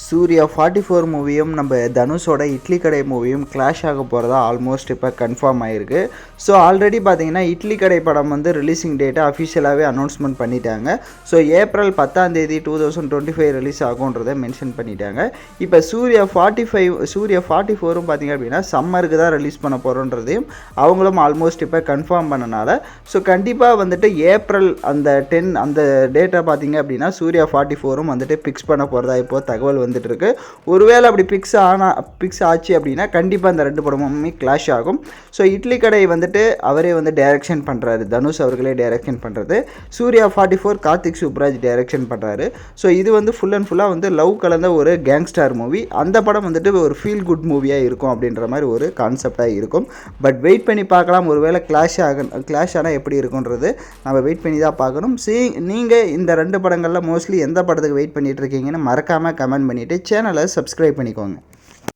சூர்யா 44 மூவியும் நம்ம தனுஷோட இட்லி கடை மூவியும் கிளாஷ் ஆக போகிறதா ஆல்மோஸ்ட் இப்போ கன்ஃபார்ம் ஆகிருக்கு. ஸோ ஆல்ரெடி பார்த்தீங்கன்னா இட்லி கடை படம் வந்து ரிலீஸிங் டேட்டை அஃபிஷியலாகவே அனௌன்ஸ்மெண்ட் பண்ணிட்டாங்க. ஸோ ஏப்ரல் 10 2025 ரிலீஸ் ஆகுன்றதை மென்ஷன் பண்ணிட்டாங்க. இப்போ சூர்யா 44ம் பார்த்தீங்க அப்படின்னா சம்மருக்கு தான் ரிலீஸ் பண்ண போகிறோன்றதையும் அவங்களும் ஆல்மோஸ்ட் இப்போ கன்ஃபார்ம் பண்ணனால ஸோ கண்டிப்பாக வந்துட்டு ஏப்ரல் அந்த 10 அந்த டேட்டை பார்த்தீங்க அப்படின்னா சூர்யா 44ம் வந்துட்டு ஃபிக்ஸ் பண்ண போகிறதா இப்போது தகவல் வந்துட்டு இருக்கு. ஒருவேளை அப்படி பிக்ஸ் ஆச்சு அப்படின்னா கண்டிப்பாக அந்த ரெண்டு படமுமே கிளாஷ் ஆகும். ஸோ இட்லி கடை வந்துட்டு அவரே வந்து டைரக்ஷன் பண்ணுறாரு, தனுஷ் அவர்களே டைரக்ஷன் பண்ணுறது. சூர்யா 44 கார்த்திக் சுப்ராஜ் டைரக்ஷன் பண்ணுறாரு. ஸோ இது வந்து ஃபுல் அண்ட் ஃபுல்லாக வந்து லவ் கலந்த ஒரு கேங்ஸ்டார் மூவி. அந்த படம் வந்துட்டு ஒரு ஃபீல் குட் மூவியாக இருக்கும் அப்படின்ற மாதிரி ஒரு கான்செப்டாக இருக்கும். பட் வெயிட் பண்ணி பார்க்கலாம். ஒருவேளை கிளாஷ் ஆனால் எப்படி இருக்குன்றது நம்ம வெயிட் பண்ணி தான் பார்க்கணும். நீங்கள் இந்த ரெண்டு படங்களில் மோஸ்ட்லி எந்த படத்துக்கு வெயிட் பண்ணிட்டு இருக்கீங்கன்னு மறக்காமல் கமெண்ட் பண்ணிவிட்டு சேனலை சப்ஸ்கிரைப் பண்ணிக்கோங்க.